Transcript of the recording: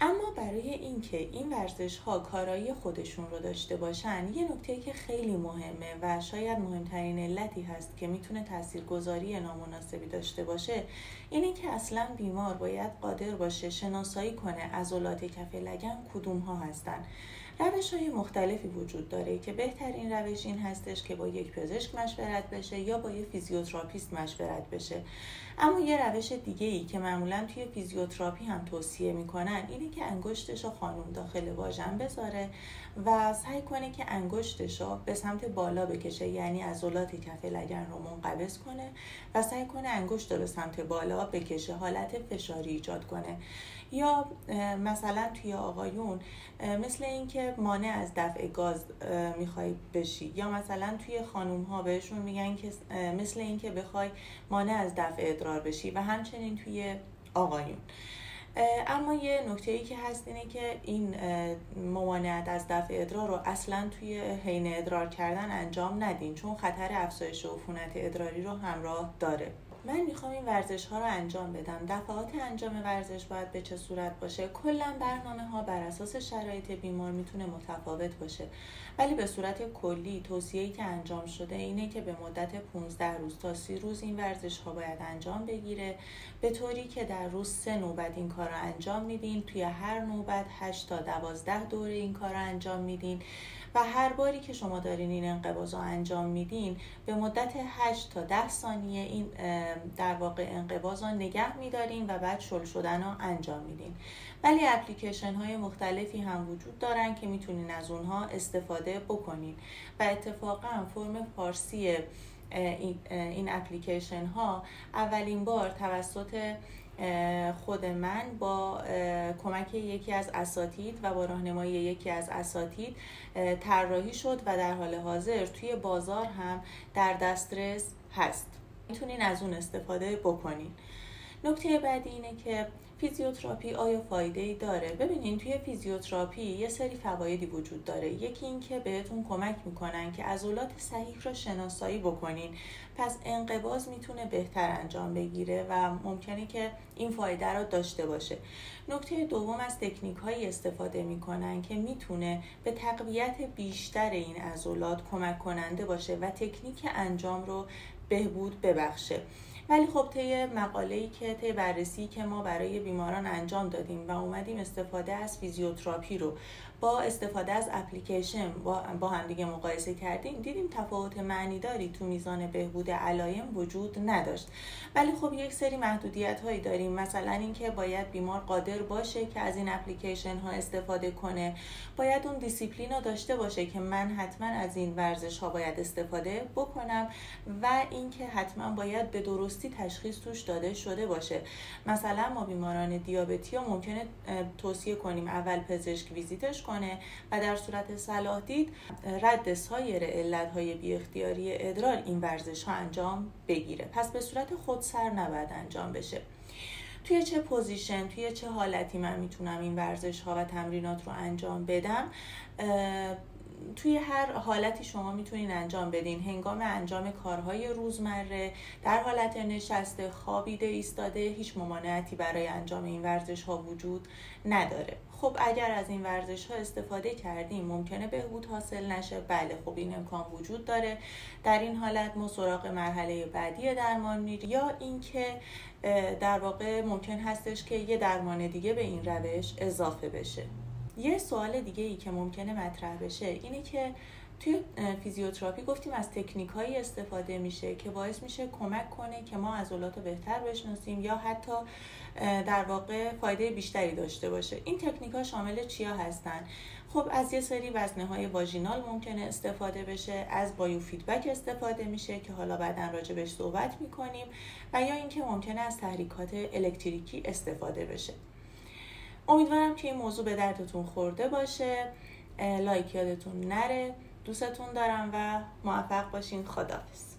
اما برای اینکه این ورزش ها کارایی خودشون رو داشته باشن، یه نکته که خیلی مهمه و شاید مهمترین علتی هست که میتونه تاثیرگذاری نامناسبی داشته باشه، اینه که اصلا بیمار باید قادر باشه شناسایی کنه عضلات کف لگن کدوم ها هستن. روش‌های مختلفی وجود داره که بهترین روش این هستش که با یک پزشک مشورت بشه یا با یک فیزیوتراپیست مشورت بشه. اما یه روش دیگه‌ای که معمولاً توی فیزیوتراپی هم توصیه میکنن اینه که انگشتشو خانم داخل واژن بذاره و سعی کنه که انگشتشو به سمت بالا بکشه، یعنی عضلات کف لگن رو منقبض کنه و سعی کنه انگشت رو به سمت بالا بکشه، حالت فشاری ایجاد کنه. یا مثلا توی آقایون مثل این که مانع از دفع گاز میخوای بشی، یا مثلا توی خانوم ها بهشون میگن که مثل این که بخوای مانع از دفع ادرار بشی و همچنین توی آقایون. اما یه نکته‌ای که هست اینه که این ممانعت از دفع ادرار رو اصلا توی حین ادرار کردن انجام ندین، چون خطر افزایش عفونت ادراری رو همراه داره. من میخوام این ورزش ها رو انجام بدم. دفعات انجام ورزش باید به چه صورت باشه؟ کلا برنامه ها بر اساس شرایط بیمار میتونه متفاوت باشه، ولی به صورت کلی توصیه‌ای که انجام شده اینه که به مدت 15 روز تا 30 روز این ورزش ها باید انجام بگیره، به طوری که در روز 3 نوبت این کار رو انجام میدین. توی هر نوبت 8 تا 12 دوره این کار رو انجام میدین و هر باری که شما دارین این انقباض رو انجام میدین به مدت 8 تا 10 ثانیه این در واقع انقباض رو نگه میدارین و بعد شل شدن رو انجام میدین. ولی اپلیکیشن های مختلفی هم وجود دارن که میتونین از اونها استفاده بکنین و اتفاقا فرم فارسی این اپلیکیشن ها اولین بار توسط خود من با کمک یکی از اساتید و با راهنمایی یکی از اساتید طراحی شد و در حال حاضر توی بازار هم در دسترس هست. میتونین از اون استفاده بکنین. نکته بعدی اینه که فیزیوتراپی آیا فایده‌ای داره؟ ببینین توی فیزیوتراپی یه سری فوایدی وجود داره. یکی این که بهتون کمک میکنن که عضلات صحیح رو شناسایی بکنین، پس انقباض میتونه بهتر انجام بگیره و ممکنه که این فایده رو داشته باشه. نکته دوم از تکنیک‌هایی استفاده میکنن که میتونه به تقویت بیشتر این عضلات کمک کننده باشه و تکنیک انجام رو بهبود ببخشه. ولی خب طی مقاله‌ای که طی بررسی که ما برای بیماران انجام دادیم و اومدیم استفاده از فیزیوتراپی رو با استفاده از اپلیکیشن با هم دیگه مقایسه کردیم، دیدیم تفاوت معنیداری تو میزان بهبود علایم وجود نداشت. ولی خب یک سری محدودیت‌هایی داریم، مثلا اینکه باید بیمار قادر باشه که از این اپلیکیشن ها استفاده کنه، باید اون دیسیپلین رو داشته باشه که من حتما از این ورزش ها باید استفاده بکنم و اینکه حتما باید به درستی تشخیص توش داده شده باشه. مثلا ما بیماران دیابتی ها ممکنه توصیه کنیم اول پزشک ویزیتش کنه و در صورت صلاح دید رد سایر علت‌های بی اختیاری ادرار این ورزش ها انجام بگیره. پس به صورت خودسر نباید انجام بشه. توی چه پوزیشن، توی چه حالتی من میتونم این ورزش ها و تمرینات رو انجام بدم؟ توی هر حالتی شما میتونین انجام بدین. هنگام انجام کارهای روزمره، در حالت نشسته، خوابیده، ایستاده، هیچ ممانعتی برای انجام این ورزش ها وجود نداره. خب اگر از این ورزش ها استفاده کردیم ممکنه بهبود حاصل نشه. بله خب این امکان وجود داره. در این حالت ما سراغ مرحله بعدی درمان میریم، یا اینکه در واقع ممکن هستش که یه درمان دیگه به این روش اضافه بشه. یه سوال دیگه ای که ممکنه مطرح بشه اینه که توی فیزیوتراپی گفتیم از تکنیک‌هایی استفاده میشه که باعث میشه کمک کنه که ما عضلات رو بهتر بشناسیم یا حتی در واقع فایده بیشتری داشته باشه. این تکنیک‌ها شامل چیا هستن؟ خب از یه سری وزنه‌های واژینال ممکنه استفاده بشه، از بایو فیدبک استفاده میشه که حالا بعداً راجع بهش صحبت میکنیم، و یا اینکه ممکنه از تحریکات الکتریکی استفاده بشه. امیدوارم که این موضوع به دردتون خورده باشه. لایک یادتون نره. دوستتون دارم و موفق باشین. خداحافظ.